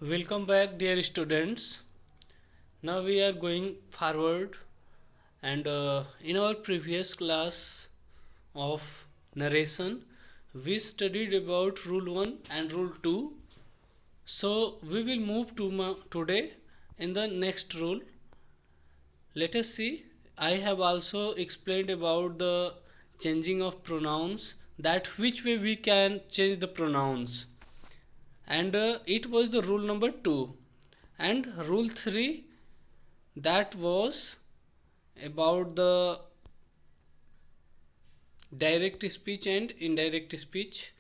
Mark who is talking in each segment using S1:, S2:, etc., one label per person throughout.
S1: Welcome back, dear students. Now we are going forward, and in our previous class of narration, we studied about rule 1 and rule 2. So we will move to today in the next rule. Let us see. I have also explained about the changing of pronouns, that which way we can change the pronouns, and it was the rule number 2. And rule 3, that was about the direct speech and indirect speech.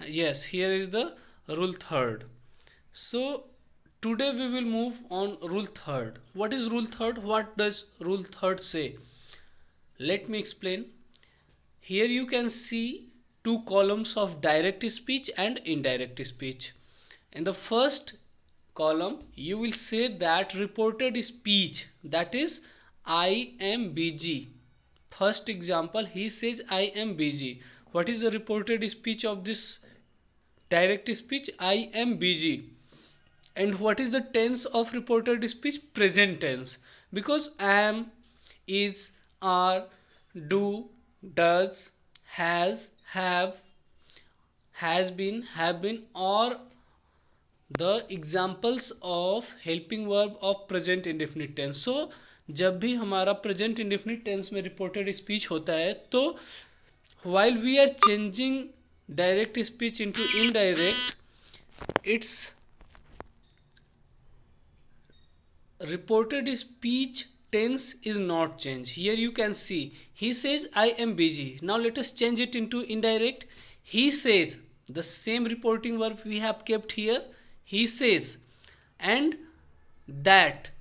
S1: Yes, here is the rule 3rd. So today we will move on rule 3rd. What is rule 3rd? What does rule 3rd say? Let me explain. Here you can see two columns of direct speech and indirect speech. In the first column you will say that reported speech, that is I am busy. First example, he says I am busy. What is the reported speech of this direct speech? I am busy. And what is the tense of reported speech? Present tense, because am, is, are, do, does, has, have, been, have been, or the examples of helping verb of present indefinite tense. So जब भी हमारा present indefinite tense में reported speech होता है, तो while we are changing direct speech into indirect, its reported speech tense is not changed. Here you can see he says I am busy. Now let us change it into indirect. He says, the same reporting verb we have kept here, he says, and that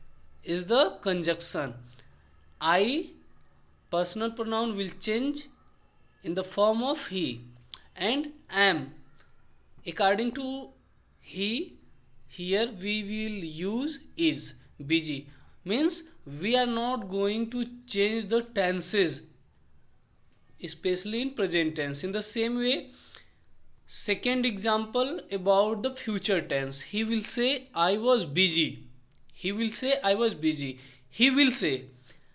S1: is the conjunction. I personal pronoun will change in the form of he, and am according to he. Here we will use is. Busy means we are not going to change the tenses, especially in present tense. In the same way, second example about the future tense, he will say I was busy. He will say I was busy. He will say,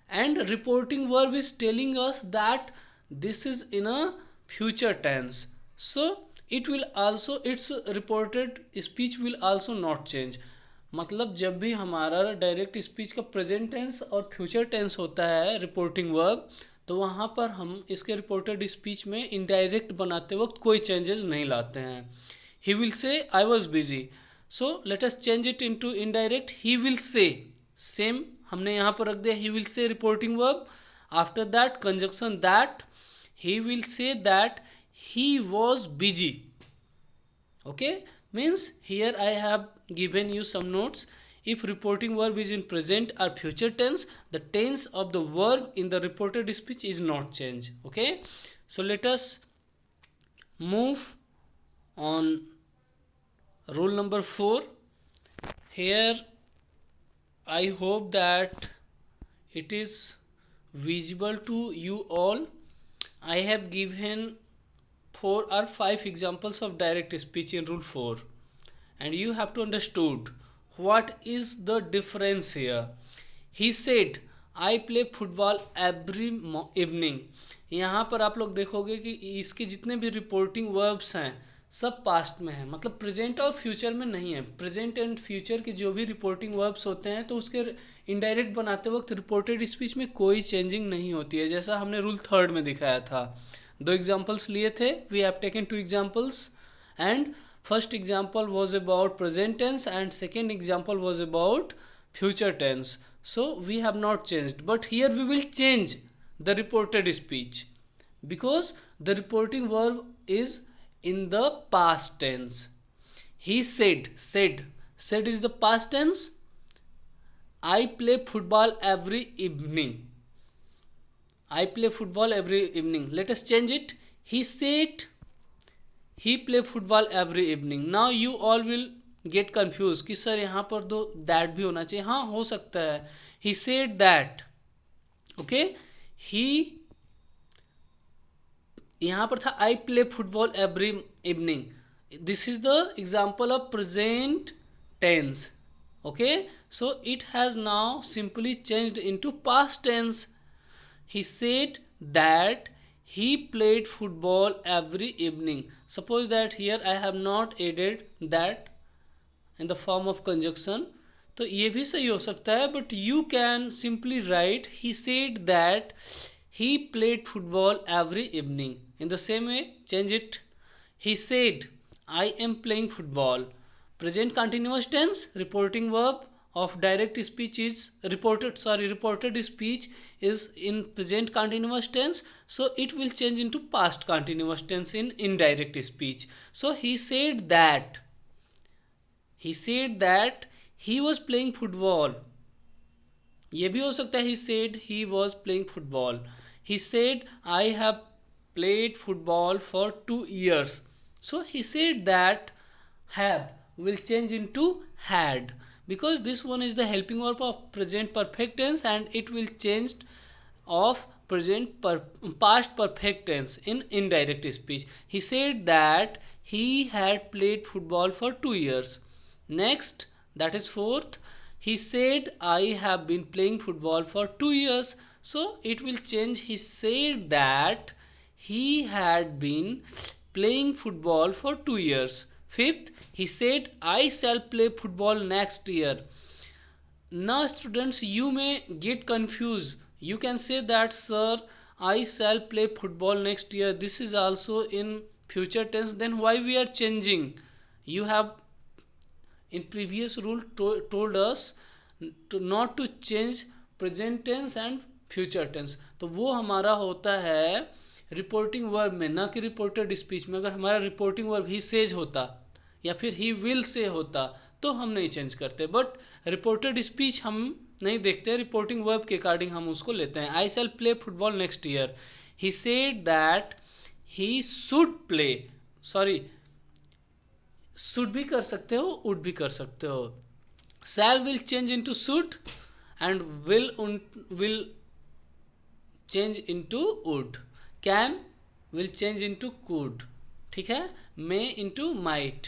S1: and reporting verb is telling us that this is in a future tense. So it will also, its reported speech will also not change. मतलब जब भी हमारा direct speech का present tense और future tense होता है reporting verb, तो वहाँ पर हम इसके रिपोर्टेड स्पीच में इनडायरेक्ट बनाते वक्त कोई चेंजेस नहीं लाते हैं. He will say I was busy. So let us change it into indirect. He will say, same हमने यहाँ पर रख दिया. He will say reporting verb, after that conjunction that. He will say that he was busy. Okay, means here I have given you some notes. If reporting verb is in present or future tense, the tense of the verb in the reported speech is not changed. Okay, so let us move on rule number 4. Here I hope that it is visible to you all. I have given 4 or 5 examples of direct speech in rule 4, and you have to understood what is the difference here. He said I play football every evening. यहाँ पर आप लोग देखोगे कि इसके जितने भी reporting verbs हैं सब पास्ट में है, मतलब प्रेजेंट और फ्यूचर में नहीं है. प्रेजेंट एंड फ्यूचर के जो भी रिपोर्टिंग वर्ब्स होते हैं तो उसके इनडायरेक्ट बनाते वक्त रिपोर्टेड स्पीच में कोई चेंजिंग नहीं होती है, जैसा हमने रूल 3rd में दिखाया था. दो एग्जाम्पल्स लिए थे. We have taken 2 examples, and first example was about present tense and second example was about future tense. So we have not changed, but here we will change the reported speech because the reporting verb is in the past tense. He said, said is the past tense. I play football every evening. I play football every evening. Let us change it. He said he play football every evening. Now you all will get confused कि sir यहाँ पर दो that भी होना चाहिए. हाँ, हो सकता है. He said that. Okay. He, यहाँ पर था I play football every evening. This is the example of present tense. Okay, so it has now simply changed into past tense. He said that he played football every evening. Suppose that here I have not added that in the form of conjunction, तो ये भी सही हो सकता है, but you can simply write he said that he played football every evening. In the same way, change it. He said I am playing football. Present continuous tense, reporting verb of direct speech is reported speech is in present continuous tense, so it will change into past continuous tense in indirect speech. So he said that he was playing football. ये भी हो सकता है he said he was playing football. He said I have played football for 2 years. So he said that have will change into had, because this one is the helping verb of present perfect tense and it will change of past perfect tense in indirect speech. He said that he had played football for 2 years. Next, that is fourth, he said I have been playing football for 2 years. So it will change he said that he had been playing football for 2 years. Fifth, he said I shall play football next year. Now students, you may get confused. You can say that sir I shall play football next year. This is also in future tense. Then why we are changing? You have in previous rule told us to not to change present tense and future tense. तो वो हमारा होता है reporting verb में, ना कि reported speech में. अगर हमारा रिपोर्टिंग वर्ब ही सेज होता या फिर ही विल से होता तो हम नहीं चेंज करते, बट रिपोर्टेड स्पीच हम नहीं देखते, रिपोर्टिंग वर्ब के अकॉर्डिंग हम उसको लेते हैं. I shall play football next year. He said that he should play, sorry should भी कर सकते हो, वुड भी कर सकते हो. Shall will change into should and will change into would. Can will change into could. ठीक है. May into might.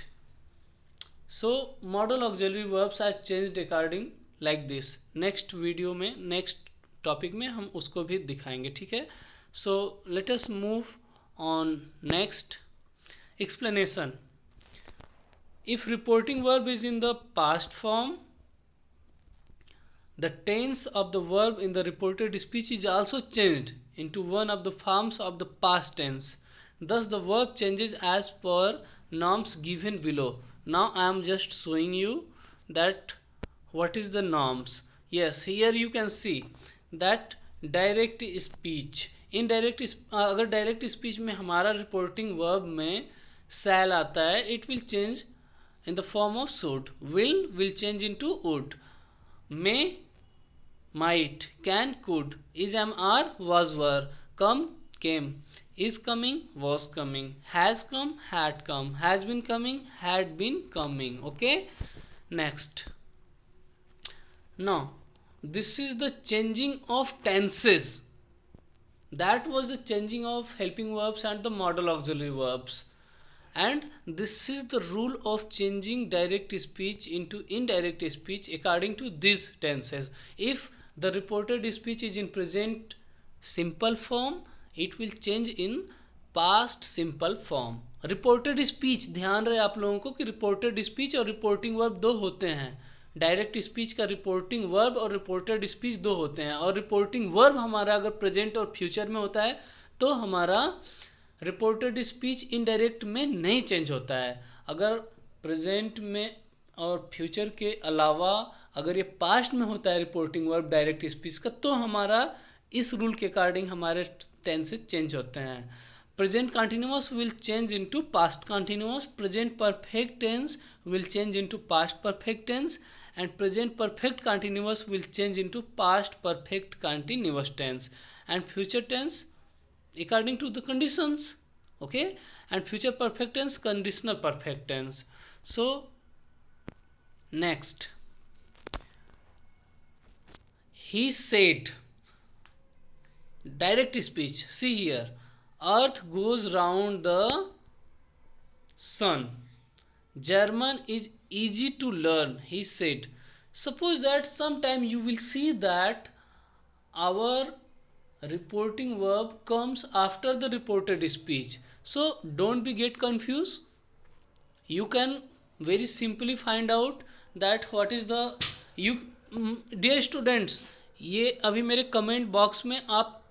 S1: So modal auxiliary verbs are changed according like this. Next video में, नेक्स्ट टॉपिक में हम उसको भी दिखाएंगे. ठीक है. सो let us move on next explanation. If reporting verb is in the past form, the tense of the verb in the reported speech is also changed into one of the forms of the past tense. Thus the verb changes as per norms given below. Now I am just showing you that what is the norms. Yes, here you can see that direct speech. अगर direct speech में हमारा reporting verb में शैल आता है, it will change in the form of should. Will change into would. May, might, can, could. Is, am, are, was, were. Come, came. Is coming, was coming. Has come, had come. Has been coming, had been coming. Okay. Next. Now this is the changing of tenses. That was the changing of helping verbs and the modal auxiliary verbs. And this is the rule of changing direct speech into indirect speech according to these tenses. If the reported speech is in present simple form, it will change in past simple form. Reported speech, ध्यान रहे आप लोगों को कि reported speech और reporting verb दो होते हैं. डायरेक्ट स्पीच का रिपोर्टिंग वर्ब और रिपोर्टेड स्पीच दो होते हैं. और रिपोर्टिंग वर्ब हमारा अगर प्रेजेंट और फ्यूचर में होता है तो हमारा रिपोर्टेड स्पीच इनडायरेक्ट में नहीं चेंज होता है. अगर प्रेजेंट में और फ्यूचर के अलावा अगर ये पास्ट में होता है रिपोर्टिंग वर्ब डायरेक्ट स्पीच का, तो हमारा इस रूल के अकॉर्डिंग हमारे टेंसेज चेंज होते हैं. Present continuous will change into past continuous. Present perfect tense will change into past perfect tense. And present perfect continuous will change into past perfect continuous tense. And future tense according to the conditions. Okay. And future perfect tense, conditional perfect tense. So next, he said, direct speech. See here, earth goes round the sun. German is easy to learn, he said. Suppose that sometime you will see that our reporting verb comes after the reported speech. So don't be get confused. You can very simply find out that what is the you dear students, ये अभी मेरे comment box में आप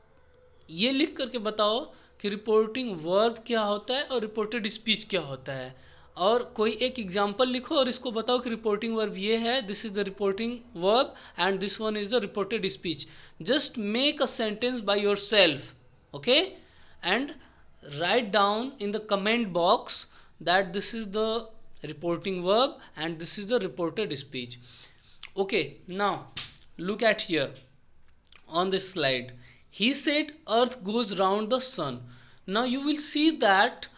S1: ये लिख करके बताओ कि रिपोर्टिंग वर्ब क्या होता है और रिपोर्टेड स्पीच क्या होता है, और कोई एक एग्जांपल लिखो और इसको बताओ कि रिपोर्टिंग वर्ब ये है, this is the reporting verb and this one is the reported speech. Just make a sentence by your self, okay, and write down in the comment box that this is the reporting verb and this is the reported speech. Okay, now look at here on this slide. He said earth goes round the sun. Now you will see that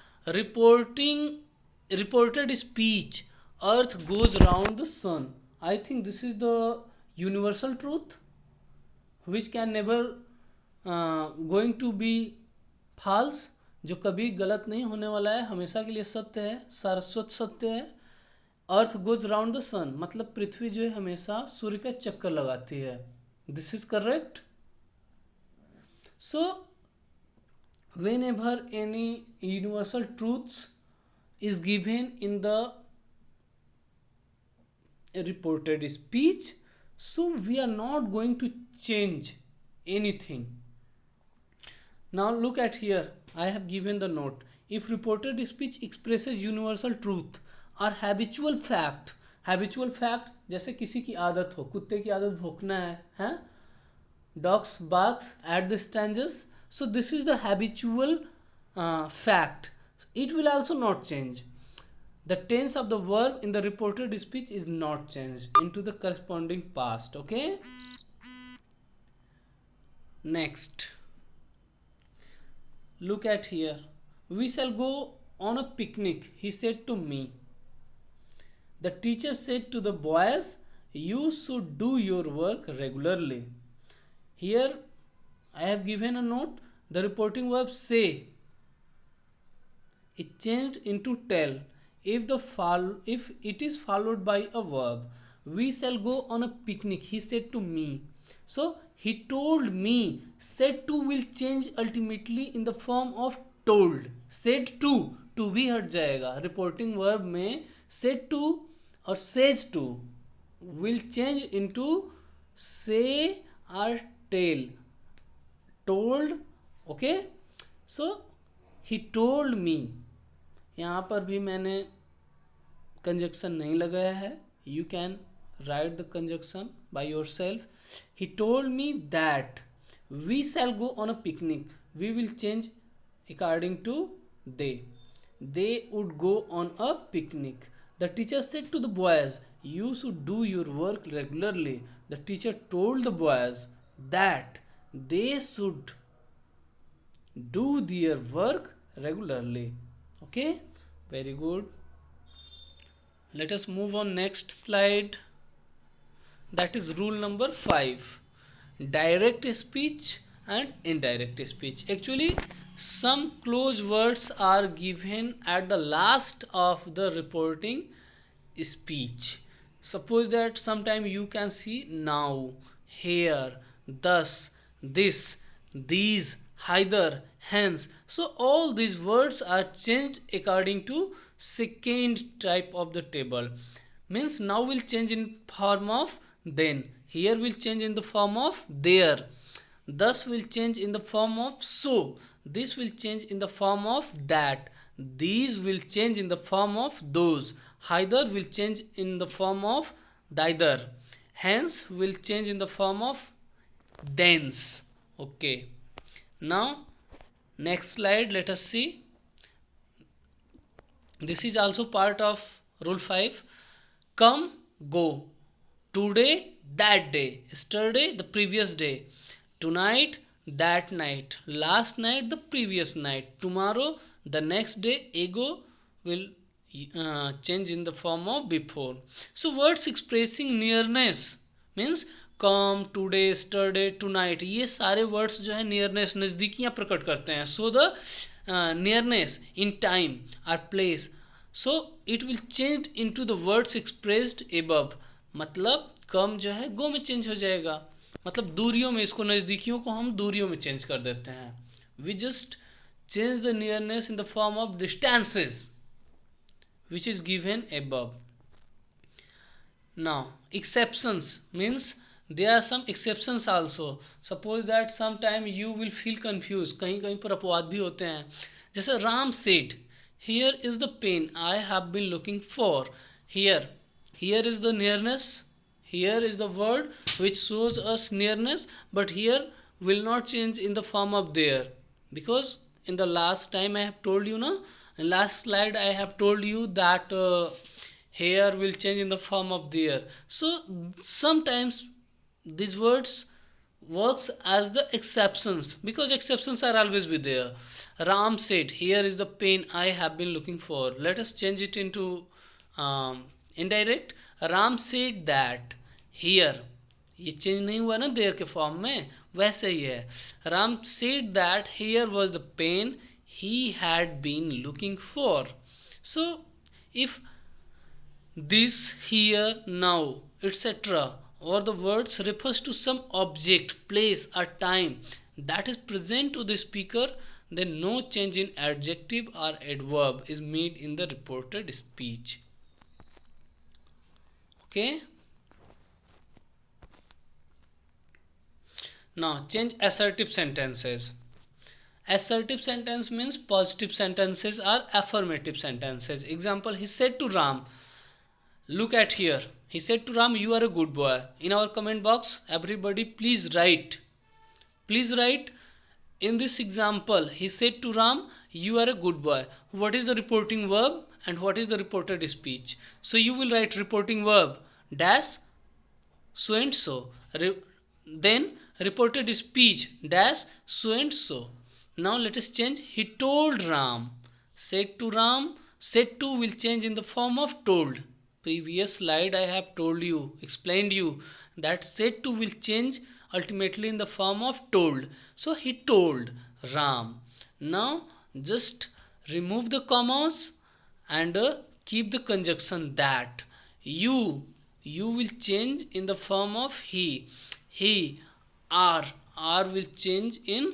S1: reported speech, earth goes round the sun. I think this is the universal truth which can never going to be false, जो कभी गलत नहीं होने वाला है, हमेशा के लिए सत्य है, शाश्वत सत्य है. अर्थ गोज राउंड द सन मतलब पृथ्वी जो है हमेशा सूर्य का चक्कर लगाती है. This is correct. So when ever any universal truths is given in the reported speech, so we are not going to change anything. Now look at here, I have given the note. If reported speech expresses universal truth or habitual fact, habitual fact जैसे किसी की आदत हो, कुत्ते की आदत भौंकना है, dogs barks at the strangers, so this is the habitual fact. It will also not change. The tense of the verb in the reported speech is not changed into the corresponding past. Okay. Next, look at here. We shall go on a picnic, he said to me. The teacher said to the boys, you should do your work regularly. Here I have given a note. The reporting verb say is changed into tell if it is followed by a verb. We shall go on a picnic, he said to me. So he told me. Said to will change ultimately in the form of told. Said to भी हट जाएगा. Reporting verb में said to और says to will change into say or tell. Told. Okay, so he told me. यहाँ पर भी मैंने conjunction नहीं लगाया है. You can write the conjunction by yourself. He told me that we shall go on a picnic. We will change according to they. They would go on a picnic. The teacher said to the boys you should do your work regularly. The teacher told the boys that they should do their work regularly. Okay, very good. Let us move on next slide. That is rule number 5, direct speech and indirect speech. Actually some close words are given at the last of the reporting speech. Suppose that sometime you can see now, here, thus, this, these, either, hence. So all these words are changed according to second type of the table. Means now will change in form of then. Here will change in the form of there. Thus will change in the form of so. This will change in the form of that. These will change in the form of those. Either will change in the form of neither. Hence will change in the form of thence. Okay. Now next slide, let us see. This is also part of rule 5. Come, go. Today, that day. Yesterday, the previous day. Tonight, that night. Last night, the previous night. Tomorrow, the next day. Ego will change in the form of before. So words expressing nearness means come, today, स्टरडे, tonight, ये सारे words जो है nearness, नज़दीकियाँ प्रकट करते हैं. So the nearness in time और place. So it will change into the words expressed above, मतलब कम जो है गो में चेंज हो जाएगा, मतलब दूरियों में, इसको नज़दीकियों को हम दूरियों में चेंज कर देते हैं. We just change the nearness in the form of distances which is given above. Now exceptions means there are some exceptions also. Suppose that sometime you will feel confused, कहीं कहीं पर अपवाद भी होते हैं. जैसे Ram said here is the pen I have been looking for. Here is the nearness, here is the word which shows us nearness, but here will not change in the form of there, because in the last time I have told you, no, in last slide I have told you that here will change in the form of there. So sometimes these words works as the exceptions, because exceptions are always be there. Ram said here is the pen I have been looking for. Let us change it into indirect. Ram said that here, ये change नहीं हुआ ना there के form में, वैसे ही है. Ram said that here was the pen he had been looking for. So if this, here, now etcetera or the words refers to some object, place or time that is present to the speaker, then no change in adjective or adverb is made in the reported speech. Okay. Now change assertive sentences. Assertive sentence means positive sentences or affirmative sentences. Example, he said to Ram, look at here. He said to Ram, you are a good boy. In our comment box, everybody please write. Please write in this example, he said to Ram, you are a good boy. What is the reporting verb and what is the reported speech? So you will write reporting verb dash so and so. Then reported speech dash so and so. Now let us change. He told Ram. Said to Ram. Said to will change in the form of told. Previous slide I have told you, explained you that said to will change ultimately in the form of told. So he told Ram. Now just remove the commas and keep the conjunction that. You will change in the form of he. He, are will change in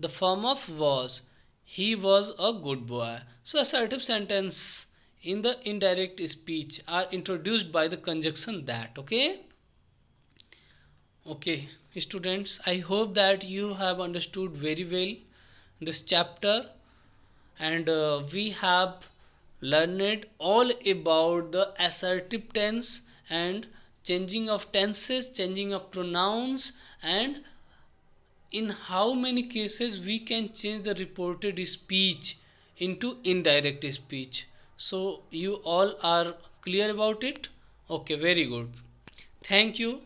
S1: the form of was. He was a good boy. So assertive sentence in the indirect speech are introduced by the conjunction that. Okay students, I hope that you have understood very well this chapter, and we have learned all about the assertive tense and changing of tenses, changing of pronouns, and in how many cases we can change the reported speech into indirect speech. So you all are clear about it? Okay, very good. Thank you.